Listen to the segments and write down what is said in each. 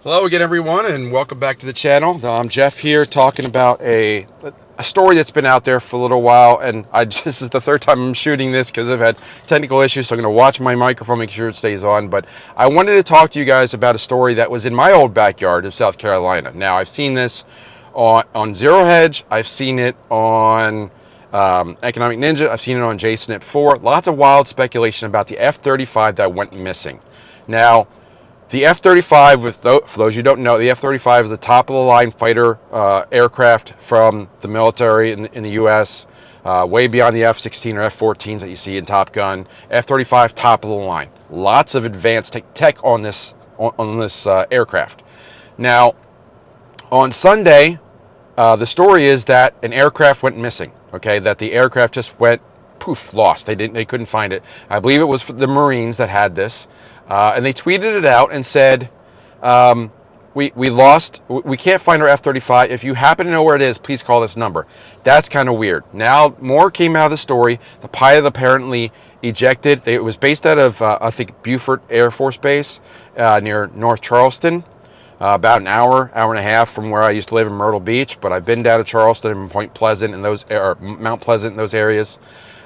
Hello again, everyone, and welcome back to the channel. I'm Jeff here talking about a story that's been out there for a little while, and this is the third time I'm shooting this because I've had technical issues, so I'm going to watch my microphone, make sure it stays on. But I wanted to talk to you guys about a story that was in my old backyard of South Carolina. Now, I've seen this on Zerohedge. I've seen it on Economic Ninja. I've seen it on Jason at 4. Lots of wild speculation about the F-35 that went missing. Now, the F-35, for those you don't know, the F-35 is the top-of-the-line fighter aircraft from the military in the U.S., way beyond the F-16 or F-14s that you see in Top Gun. F-35, top of the line. Lots of advanced tech on this aircraft. Now, on Sunday, the story is that an aircraft went missing. Okay, that the aircraft just went poof, lost. They couldn't find it. I believe it was the Marines that had this. And they tweeted it out and said, we lost, we can't find our F-35. If you happen to know where it is, please call this number. That's kind of weird. Now, more came out of the story. The pilot apparently ejected. It was based out of, I think, Beaufort Air Force Base near North Charleston. About an hour and a half from where I used to live in Myrtle Beach. But I've been down to Charleston and Point Pleasant and or Mount Pleasant and those areas.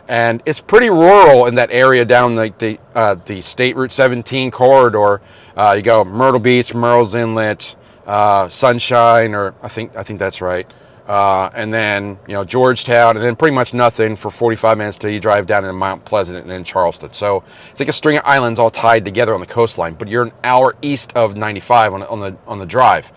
And it's pretty rural in that area down the State Route 17 corridor. You go Myrtle Beach, Murrells Inlet, Sunshine, or I think that's right. And then Georgetown, and then pretty much nothing for 45 minutes till you drive down into Mount Pleasant and then Charleston. So it's like a string of islands all tied together on the coastline. But you're an hour east of 95 on the drive.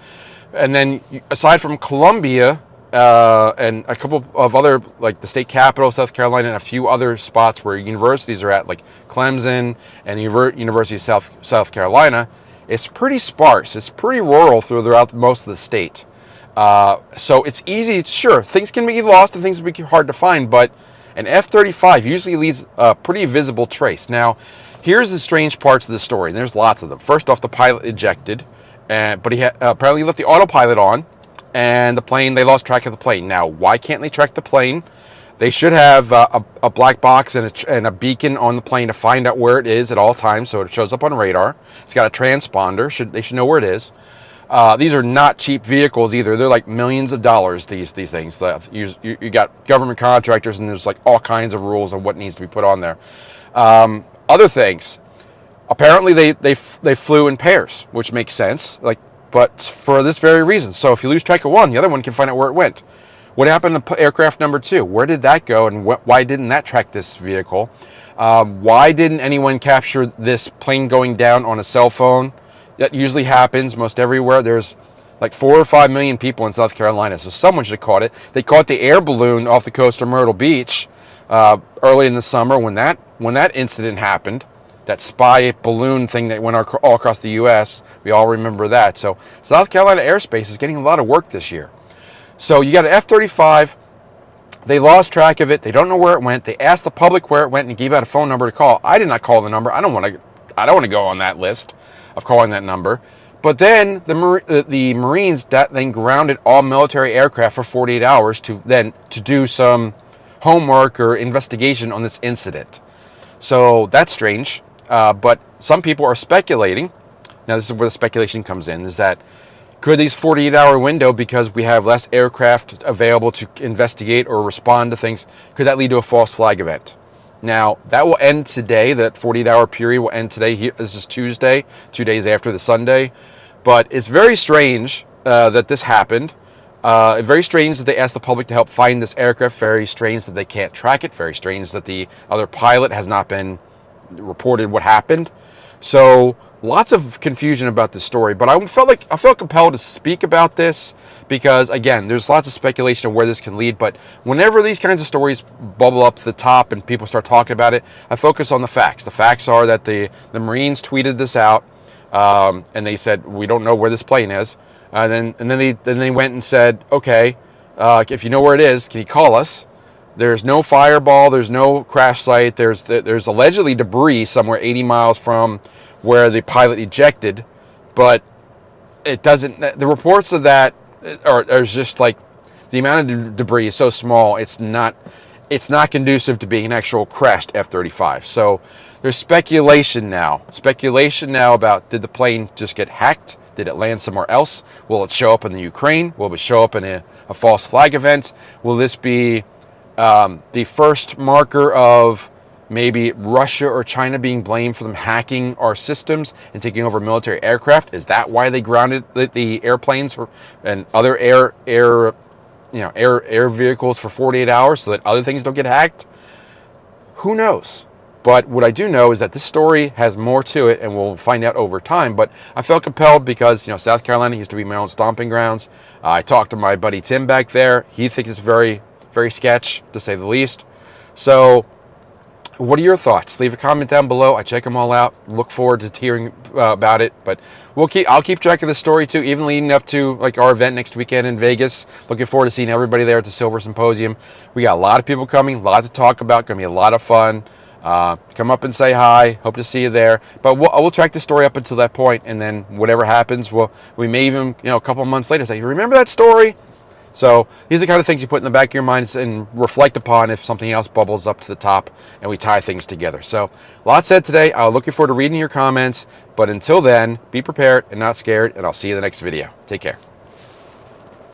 And then aside from Columbia, and a couple of other, like the state capital, South Carolina, and a few other spots where universities are at, like Clemson and the University of South Carolina, it's pretty sparse. It's pretty rural throughout most of the state. So it's easy, sure, things can be lost and things can be hard to find, but an F-35 usually leaves a pretty visible trace. Now, here's the strange parts of the story, and there's lots of them. First off, the pilot ejected, but he apparently left the autopilot on, and the plane, they lost track of the plane. Now, why can't they track the plane? They should have a black box and a beacon on the plane to find out where it is at all times, so it shows up on radar. It's got a transponder. They should know where it is. These are not cheap vehicles either. They're like millions of dollars, these things. You got government contractors, and there's like all kinds of rules of what needs to be put on there. Other things, apparently they flew in pairs, which makes sense. But for this very reason. So if you lose track of one, the other one can find out where it went. What happened to aircraft number 2? Where did that go, and why didn't that track this vehicle? Why didn't anyone capture this plane going down on a cell phone? That usually happens most everywhere. There's like 4 or 5 million people in South Carolina, so someone should have caught it. They caught the air balloon off the coast of Myrtle Beach early in the summer when that incident happened. That spy balloon thing that went all across the U.S. We all remember that. So South Carolina airspace is getting a lot of work this year. So you got an F-35. They lost track of it. They don't know where it went. They asked the public where it went and gave out a phone number to call. I did not call the number. I don't want to go on that list of calling that number. But then the Marines then grounded all military aircraft for 48 hours to do some homework or investigation on this incident. So that's strange. But some people are speculating, now this is where the speculation comes in, is that could these 48-hour window, because we have less aircraft available to investigate or respond to things, could that lead to a false flag event? Now, that will end today. That 48-hour period will end today. This is Tuesday, 2 days after the Sunday. But it's very strange that this happened. Very strange that they asked the public to help find this aircraft. Very strange that they can't track it. Very strange that the other pilot has not been reported what happened. So lots of confusion about this story, but I felt compelled to speak about this because, again, there's lots of speculation of where this can lead. But whenever these kinds of stories bubble up to the top and people start talking about it, I focus on the facts. The facts are that the Marines tweeted this out, and they said, we don't know where this plane is. Then they went and said, okay, if you know where it is, can you call us? There's no fireball. There's no crash site. There's allegedly debris somewhere 80 miles from where the pilot ejected, but it doesn't. The reports of that are just like the amount of debris is so small. It's not conducive to being an actual crashed F-35. So there's speculation now about did the plane just get hacked? Did it land somewhere else? Will it show up in the Ukraine? Will it show up in a false flag event? Will this be the first marker of maybe Russia or China being blamed for them hacking our systems and taking over military aircraft? Is that why they grounded the airplanes and other air vehicles for 48 hours so that other things don't get hacked? Who knows? But what I do know is that this story has more to it, and we'll find out over time. But I felt compelled because, South Carolina used to be my own stomping grounds. I talked to my buddy Tim back there. He thinks it's very, very sketch, to say the least. So what are your thoughts? Leave a comment down below. I check them all out. Look forward to hearing about it. But I'll keep track of the story too, even leading up to like our event next weekend in Vegas. Looking forward to seeing everybody there at the Silver Symposium. We got a lot of people coming, a lot to talk about. Going to be a lot of fun. Come up and say hi. Hope to see you there. But we'll track the story up until that point, and then whatever happens, we may even a couple of months later say, remember that story? So these are the kind of things you put in the back of your minds and reflect upon if something else bubbles up to the top and we tie things together. So a lot said today. I'm looking forward to reading your comments. But until then, be prepared and not scared, and I'll see you in the next video. Take care.